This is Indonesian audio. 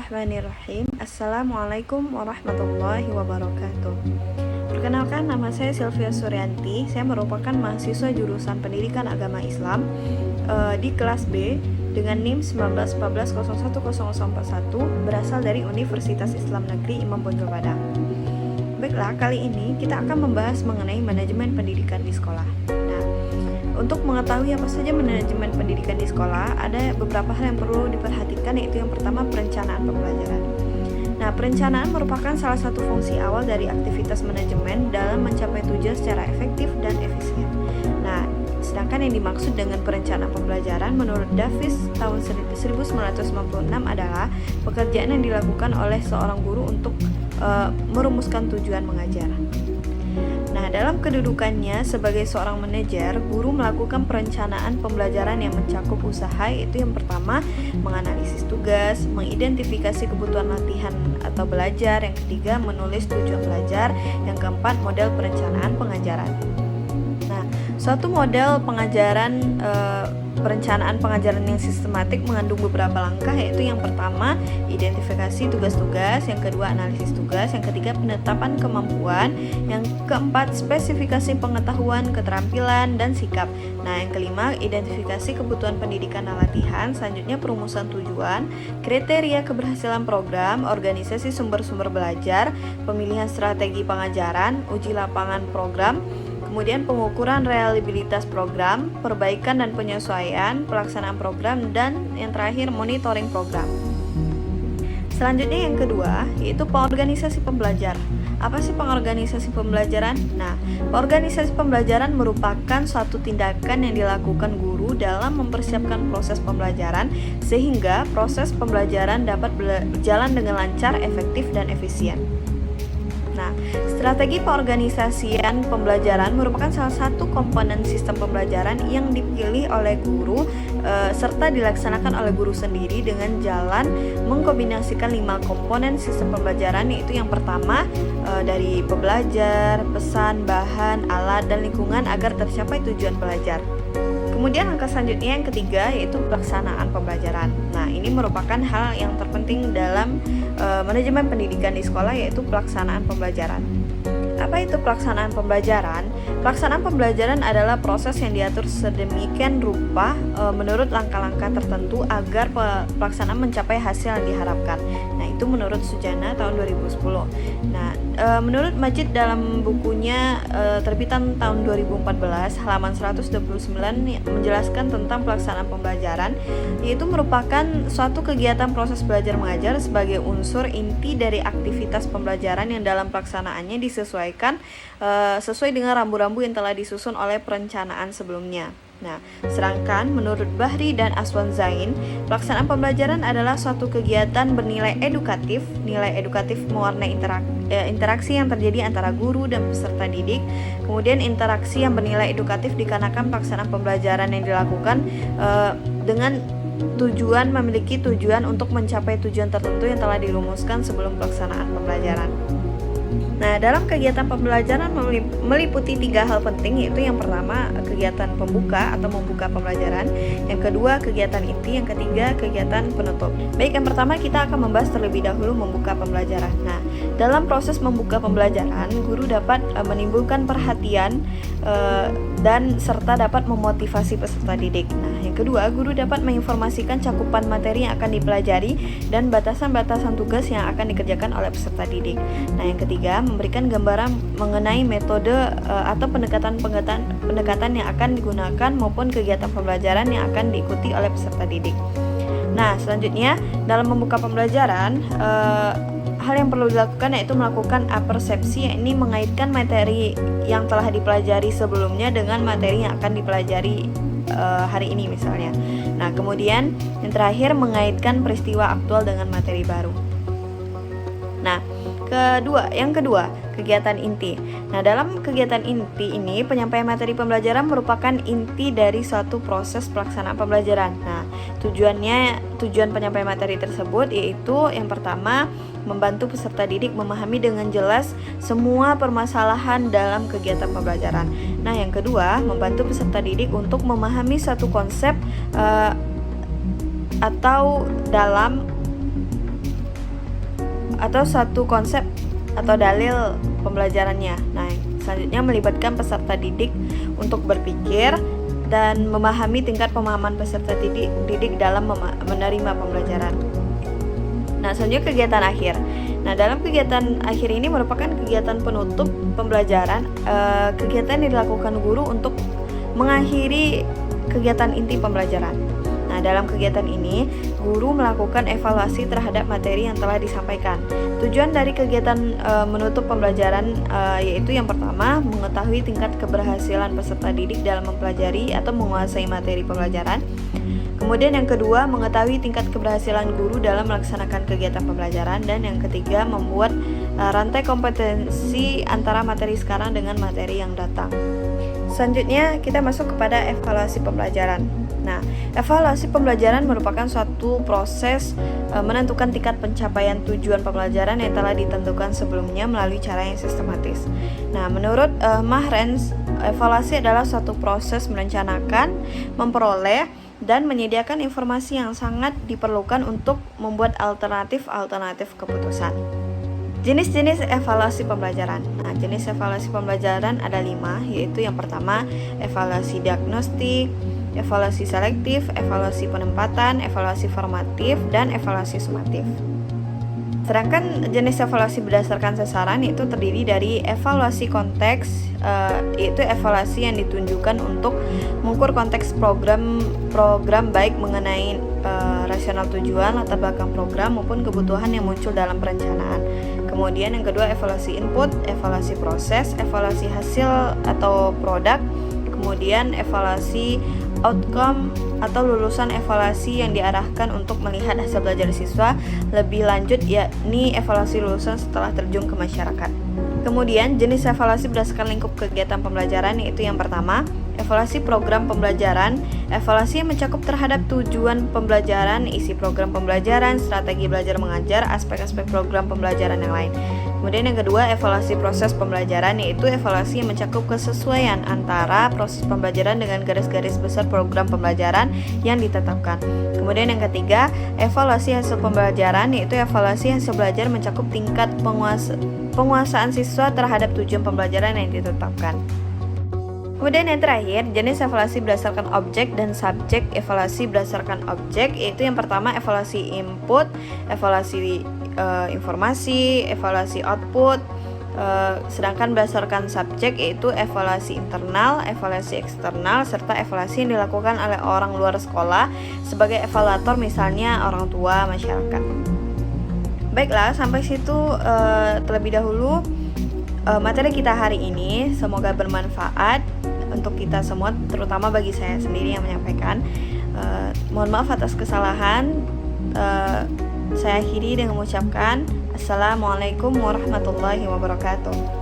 Bismillahirrahmanirrahim. Assalamualaikum warahmatullahi wabarakatuh. Perkenalkan, nama saya Sylvia Suryanti. Saya merupakan mahasiswa jurusan Pendidikan Agama Islam di kelas B dengan NIM 1914010041 berasal dari Universitas Islam Negeri Imam Bonjol Padang. Baiklah, kali ini kita akan membahas mengenai manajemen pendidikan di sekolah. Nah, untuk mengetahui apa saja manajemen pendidikan di sekolah, ada beberapa hal yang perlu diperhatikan, yaitu yang pertama perencanaan pembelajaran. Nah, perencanaan merupakan salah satu fungsi awal dari aktivitas manajemen dalam mencapai tujuan secara efektif dan efisien. Nah, sedangkan yang dimaksud dengan perencanaan pembelajaran menurut Davis tahun 1996 adalah pekerjaan yang dilakukan oleh seorang guru untuk merumuskan tujuan mengajar. Nah, dalam kedudukannya sebagai seorang manajer, guru melakukan perencanaan pembelajaran yang mencakup usaha, yaitu yang pertama menganalisis tugas, mengidentifikasi kebutuhan latihan atau belajar, yang ketiga menulis tujuan belajar, yang keempat model perencanaan pengajaran. Nah, suatu model perencanaan pengajaran yang sistematik mengandung beberapa langkah, yaitu yang pertama identifikasi tugas-tugas, yang kedua analisis tugas, yang ketiga penetapan kemampuan, yang keempat spesifikasi pengetahuan, keterampilan, dan sikap. Nah, yang kelima identifikasi kebutuhan pendidikan dan latihan, selanjutnya perumusan tujuan, kriteria keberhasilan program, organisasi sumber-sumber belajar, pemilihan strategi pengajaran, uji lapangan program, kemudian pengukuran reliabilitas program, perbaikan dan penyesuaian, pelaksanaan program, dan yang terakhir monitoring program. Selanjutnya yang kedua, yaitu pengorganisasi pembelajar. Apa sih pengorganisasi pembelajaran? Nah, pengorganisasi pembelajaran merupakan suatu tindakan yang dilakukan guru dalam mempersiapkan proses pembelajaran sehingga proses pembelajaran dapat berjalan dengan lancar, efektif, dan efisien. Nah, strategi pengorganisasian pembelajaran merupakan salah satu komponen sistem pembelajaran yang dipilih oleh guru serta dilaksanakan oleh guru sendiri dengan jalan mengkombinasikan 5 komponen sistem pembelajaran, yaitu yang pertama dari pembelajar, pesan, bahan, alat, dan lingkungan agar tercapai tujuan belajar. Kemudian langkah selanjutnya yang ketiga, yaitu pelaksanaan pembelajaran. Nah, ini merupakan hal yang terpenting dalam manajemen pendidikan di sekolah, yaitu pelaksanaan pembelajaran. Apa itu pelaksanaan pembelajaran? Pelaksanaan pembelajaran adalah proses yang diatur sedemikian rupa menurut langkah-langkah tertentu agar pelaksanaan mencapai hasil yang diharapkan. Nah, itu menurut Sujana tahun 2010. Nah, menurut Majid dalam bukunya terbitan tahun 2014 halaman 129 menjelaskan tentang pelaksanaan pembelajaran, yaitu merupakan suatu kegiatan proses belajar mengajar sebagai unsur inti dari aktivitas pembelajaran yang dalam pelaksanaannya disesuaikan sesuai dengan rambu-rambu yang telah disusun oleh perencanaan sebelumnya. Nah, sedangkan menurut Bahri dan Aswan Zain, pelaksanaan pembelajaran adalah suatu kegiatan bernilai edukatif. Nilai edukatif mewarnai interaksi yang terjadi antara guru dan peserta didik. Kemudian interaksi yang bernilai edukatif dikarenakan pelaksanaan pembelajaran yang dilakukan dengan tujuan memiliki tujuan untuk mencapai tujuan tertentu yang telah dirumuskan sebelum pelaksanaan pembelajaran. Nah, dalam kegiatan pembelajaran meliputi 3 hal penting, yaitu yang pertama kegiatan pembuka atau membuka pembelajaran, yang kedua kegiatan inti, yang ketiga kegiatan penutup. Baik, yang pertama kita akan membahas terlebih dahulu membuka pembelajaran. Nah, dalam proses membuka pembelajaran, guru dapat menimbulkan perhatian dan serta dapat memotivasi peserta didik. Nah, yang kedua, guru dapat menginformasikan cakupan materi yang akan dipelajari dan batasan-batasan tugas yang akan dikerjakan oleh peserta didik. Nah, yang ketiga, memberikan gambaran mengenai metode atau pendekatan yang akan digunakan maupun kegiatan pembelajaran yang akan diikuti oleh peserta didik. Nah, selanjutnya dalam membuka pembelajaran, hal yang perlu dilakukan yaitu melakukan apersepsi, yakni mengaitkan materi yang telah dipelajari sebelumnya dengan materi yang akan dipelajari hari ini misalnya. Nah, kemudian yang terakhir mengaitkan peristiwa aktual dengan materi baru. Nah, yang kedua, kegiatan inti. Nah, dalam kegiatan inti ini, penyampaian materi pembelajaran merupakan inti dari suatu proses pelaksanaan pembelajaran. Nah, tujuan penyampaian materi tersebut yaitu yang pertama, membantu peserta didik memahami dengan jelas semua permasalahan dalam kegiatan pembelajaran. Nah, yang kedua, membantu peserta didik untuk memahami satu konsep atau dalam atau satu konsep atau dalil pembelajarannya. Nah, selanjutnya melibatkan peserta didik untuk berpikir dan memahami tingkat pemahaman peserta didik dalam menerima pembelajaran. Nah, selanjutnya kegiatan akhir. Nah, dalam kegiatan akhir ini merupakan kegiatan penutup pembelajaran, kegiatan yang dilakukan guru untuk mengakhiri kegiatan inti pembelajaran. Nah, dalam kegiatan ini, guru melakukan evaluasi terhadap materi yang telah disampaikan. Tujuan dari kegiatan menutup pembelajaran yaitu yang pertama, mengetahui tingkat keberhasilan peserta didik dalam mempelajari atau menguasai materi pembelajaran. Kemudian yang kedua, mengetahui tingkat keberhasilan guru dalam melaksanakan kegiatan pembelajaran. Dan yang ketiga, membuat rantai kompetensi antara materi sekarang dengan materi yang datang. Selanjutnya kita masuk kepada evaluasi pembelajaran. Nah, evaluasi pembelajaran merupakan suatu proses menentukan tingkat pencapaian tujuan pembelajaran yang telah ditentukan sebelumnya melalui cara yang sistematis. Nah, menurut Mahrens, evaluasi adalah suatu proses merencanakan, memperoleh, dan menyediakan informasi yang sangat diperlukan untuk membuat alternatif keputusan. Jenis-jenis evaluasi pembelajaran. Nah, jenis evaluasi pembelajaran ada 5, yaitu yang pertama, evaluasi diagnostik, evaluasi selektif, evaluasi penempatan, evaluasi formatif, dan evaluasi sumatif. Sedangkan jenis evaluasi berdasarkan sasaran itu terdiri dari evaluasi konteks, yaitu evaluasi yang ditunjukkan untuk mengukur konteks program baik mengenai rasional tujuan, latar belakang program maupun kebutuhan yang muncul dalam perencanaan. Kemudian yang kedua, evaluasi input, evaluasi proses, evaluasi hasil atau produk, kemudian evaluasi outcome atau lulusan evaluasi yang diarahkan untuk melihat hasil belajar siswa lebih lanjut, yakni evaluasi lulusan setelah terjun ke masyarakat. Kemudian jenis evaluasi berdasarkan lingkup kegiatan pembelajaran yaitu yang pertama, evaluasi program pembelajaran, evaluasi yang mencakup terhadap tujuan pembelajaran, isi program pembelajaran, strategi belajar mengajar, aspek-aspek program pembelajaran yang lain. Kemudian yang kedua, evaluasi proses pembelajaran yaitu evaluasi yang mencakup kesesuaian antara proses pembelajaran dengan garis-garis besar program pembelajaran yang ditetapkan. Kemudian yang ketiga, evaluasi hasil pembelajaran yaitu evaluasi hasil belajar mencakup tingkat penguasaan siswa terhadap tujuan pembelajaran yang ditetapkan. Kemudian yang terakhir, jenis evaluasi berdasarkan objek dan subjek. Evaluasi berdasarkan objek yaitu yang pertama, evaluasi input, evaluasi informasi, evaluasi output. Sedangkan berdasarkan subjek yaitu evaluasi internal, evaluasi eksternal, serta evaluasi yang dilakukan oleh orang luar sekolah sebagai evaluator, misalnya orang tua, masyarakat. Baiklah, sampai situ terlebih dahulu materi kita hari ini. Semoga bermanfaat untuk kita semua, terutama bagi saya sendiri yang menyampaikan. Mohon maaf atas kesalahan. Saya akhiri dengan mengucapkan Assalamualaikum warahmatullahi wabarakatuh.